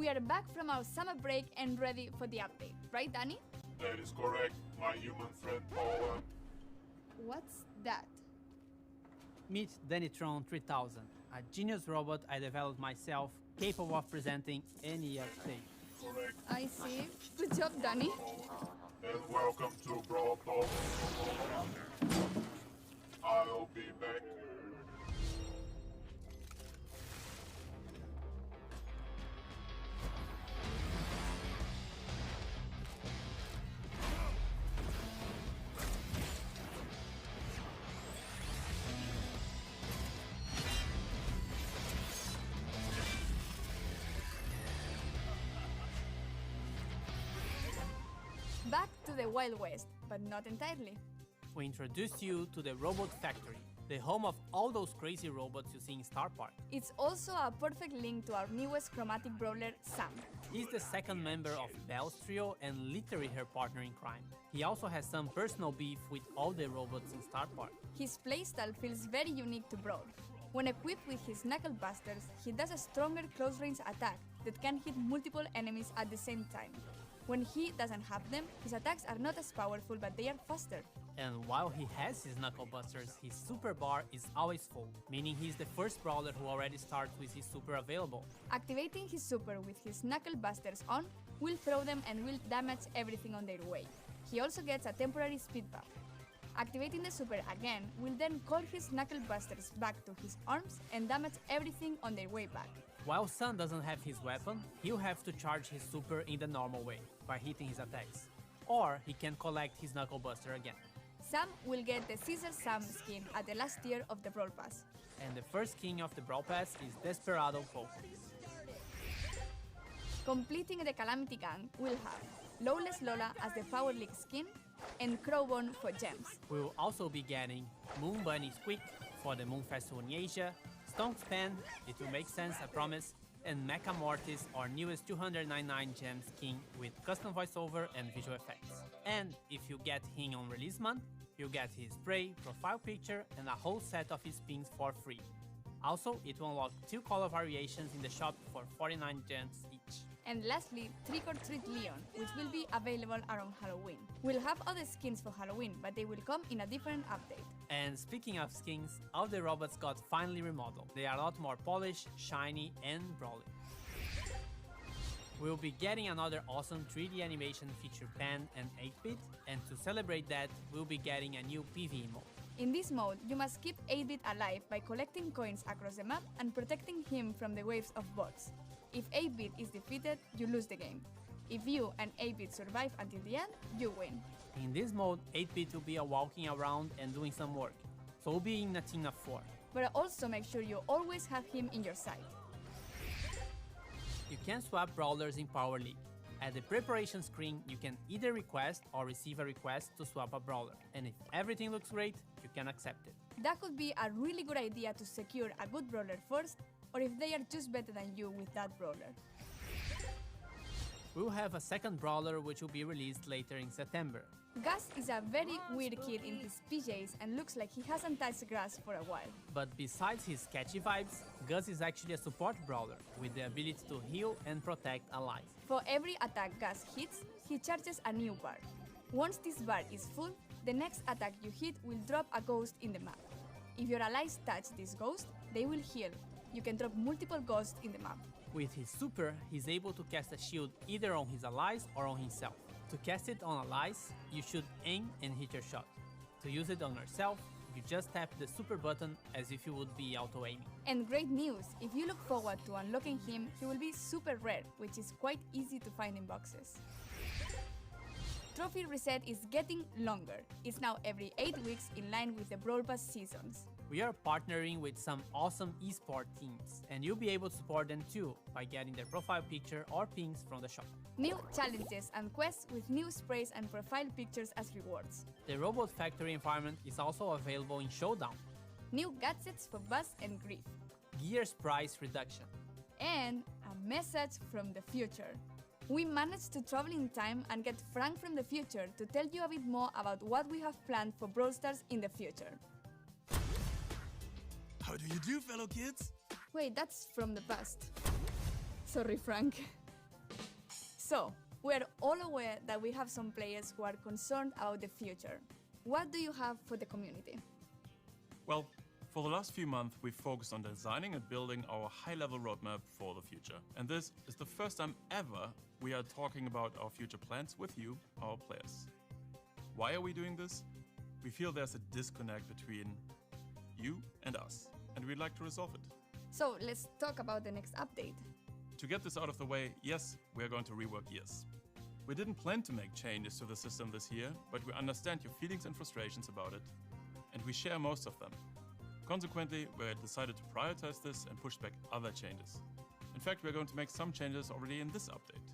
We are back from our summer break and ready for the update, right, Danny? That is correct, my human friend Paula. What's that? Meet Dannytron 3000, a genius robot I developed myself, capable of presenting any update. Correct. I see. Good job, Danny. And welcome to Btawl Talk. I'll be back. Back to the Wild West, but not entirely. We introduce you to the Robot Factory, the home of all those crazy robots you see in Star Park. It's also a perfect link to our newest chromatic brawler, Sam. He's the second member of Belle's trio and literally her partner in crime. He also has some personal beef with all the robots in Star Park. His playstyle feels very unique to Brawl. When equipped with his Knuckle Busters, he does a stronger close-range attack that can hit multiple enemies at the same time. When he doesn't have them, his attacks are not as powerful, but they are faster. And while he has his Knuckle Busters, his super bar is always full, meaning he's the first brawler who already starts with his super available. Activating his super with his Knuckle Busters on will throw them and will damage everything on their way. He also gets a temporary speed buff. Activating the super again will then call his Knuckle Busters back to his arms and damage everything on their way back. While Sun doesn't have his weapon, he'll have to charge his super in the normal way, by hitting his attacks. Or he can collect his Knuckle Buster again. Sam will get the Caesar Sam skin at the last tier of the Brawl Pass. And the first king of the Brawl Pass is Desperado Pope. Completing the Calamity Gang will have Lawless Lola as the Power League skin and Crowbone for gems. We will also be getting Moon Bunny Squeak for the Moon Festival in Asia, Stonk's Pen, it will make sense, I promise, and Mecha Mortis, our newest 299 gem skin with custom voiceover and visual effects. And if you get him on release month, you'll get his spray, profile picture, and a whole set of his pins for free. Also, it will unlock 2 color variations in the shop for 49 gems each. And lastly, Trick or Treat Leon, which will be available around Halloween. We'll have other skins for Halloween, but they will come in a different update. And speaking of skins, all the robots got finally remodeled. They are a lot more polished, shiny, and brawly. We'll be getting another awesome 3D animation feature Pan and 8-bit, and to celebrate that, we'll be getting a new PvE mode. In this mode, you must keep 8-bit alive by collecting coins across the map and protecting him from the waves of bots. If 8-bit is defeated, you lose the game. If you and 8-bit survive until the end, you win. In this mode, 8-bit will be walking around and doing some work, so we'll be in a team of 4. But also make sure you always have him in your sight. You can swap brawlers in Power League. At the preparation screen, you can either request or receive a request to swap a brawler, and if everything looks great, you can accept it. That could be a really good idea to secure a good brawler first, or if they are just better than you with that brawler. We'll have a second brawler which will be released later in September. Gus is a very weird kid in his PJs and looks like he hasn't touched grass for a while. But besides his catchy vibes, Gus is actually a support brawler with the ability to heal and protect allies. For every attack Gus hits, he charges a new bar. Once this bar is full, the next attack you hit will drop a ghost in the map. If your allies touch this ghost, they will heal. You can drop multiple ghosts in the map. With his super, he's able to cast a shield either on his allies or on himself. To cast it on allies, you should aim and hit your shot. To use it on yourself, you just tap the super button as if you would be auto-aiming. And great news! If you look forward to unlocking him, he will be super rare, which is quite easy to find in boxes. Trophy Reset is getting longer. It's now every 8 weeks in line with the Brawl Pass seasons. We are partnering with some awesome esport teams, and you'll be able to support them too by getting their profile picture or pins from the shop. New challenges and quests with new sprays and profile pictures as rewards. The Robot Factory environment is also available in Showdown. New gadgets for Buzz and Grief. Gears price reduction. And a message from the future. We managed to travel in time and get Frank from the future to tell you a bit more about what we have planned for Brawl Stars in the future. How do you do, fellow kids? Wait, that's from the past. Sorry, Frank. So, we're all aware that we have some players who are concerned about the future. What do you have for the community? Well, for the last few months, we've focused on designing and building our high-level roadmap for the future. And this is the first time ever we are talking about our future plans with you, our players. Why are we doing this? We feel there's a disconnect between you and us, and we'd like to resolve it. So let's talk about the next update. To get this out of the way, yes, we are going to rework gears. We didn't plan to make changes to the system this year, but we understand your feelings and frustrations about it, and we share most of them. Consequently, we decided to prioritize this and push back other changes. In fact, we're going to make some changes already in this update.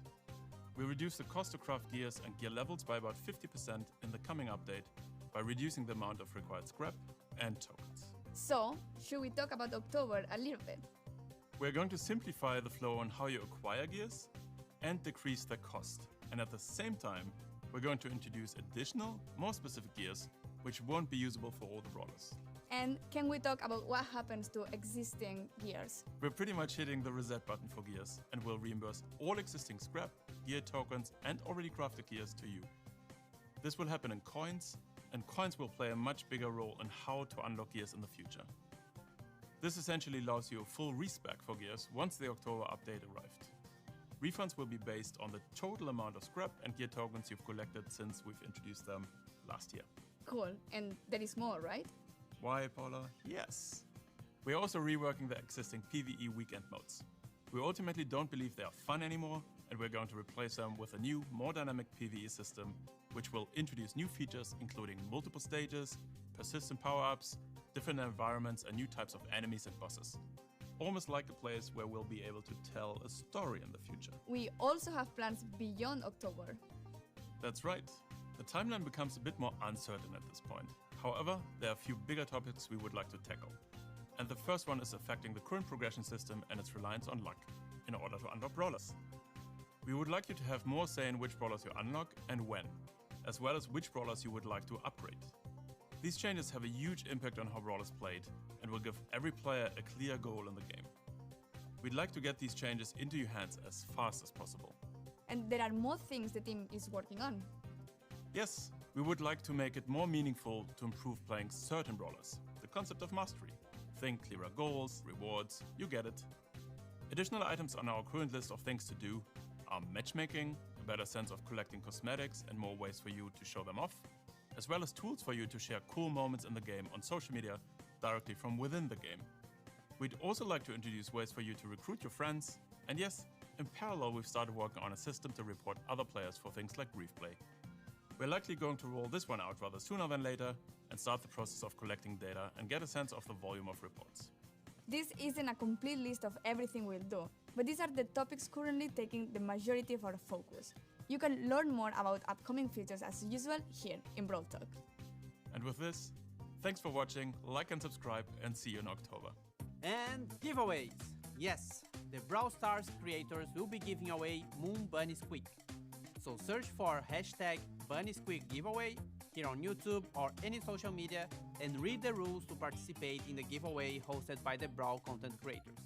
We reduce the cost to craft gears and gear levels by about 50% in the coming update by reducing the amount of required scrap and tokens. So, should we talk about October a little bit? We're going to simplify the flow on how you acquire gears and decrease their cost. And at the same time, we're going to introduce additional, more specific gears which won't be usable for all the brawlers. And can we talk about what happens to existing gears? We're pretty much hitting the reset button for gears and will reimburse all existing scrap, gear tokens and already crafted gears to you. This will happen in coins, and coins will play a much bigger role in how to unlock gears in the future. This essentially allows you a full respec for gears once the October update arrived. Refunds will be based on the total amount of scrap and gear tokens you've collected since we've introduced them last year. Cool, and there is more, right? Why, Paula? Yes. We're also reworking the existing PvE weekend modes. We ultimately don't believe they are fun anymore, and we're going to replace them with a new, more dynamic PvE system, which will introduce new features including multiple stages, persistent power-ups, different environments and new types of enemies and bosses. Almost like a place where we'll be able to tell a story in the future. We also have plans beyond October. That's right. The timeline becomes a bit more uncertain at this point. However, there are a few bigger topics we would like to tackle. And the first one is affecting the current progression system and its reliance on luck in order to unlock brawlers. We would like you to have more say in which brawlers you unlock and when, as well as which brawlers you would like to upgrade. These changes have a huge impact on how brawlers played and will give every player a clear goal in the game. We'd like to get these changes into your hands as fast as possible. And there are more things the team is working on. Yes, we would like to make it more meaningful to improve playing certain brawlers. The concept of mastery. Think clearer goals, rewards, you get it. Additional items on our current list of things to do are matchmaking, a better sense of collecting cosmetics and more ways for you to show them off, as well as tools for you to share cool moments in the game on social media directly from within the game. We'd also like to introduce ways for you to recruit your friends, and yes, in parallel we've started working on a system to report other players for things like grief play. We're likely going to roll this one out rather sooner than later and start the process of collecting data and get a sense of the volume of reports. This isn't a complete list of everything we'll do, but these are the topics currently taking the majority of our focus. You can learn more about upcoming features as usual here in Btawl Talk. And with this, thanks for watching, like and subscribe, and see you in October. And giveaways! Yes, the Brawl Stars creators will be giving away Moon Bunny Squeak. So search for hashtag BunnySqueak giveaway here on YouTube or any social media and read the rules to participate in the giveaway hosted by the Brawl content creators.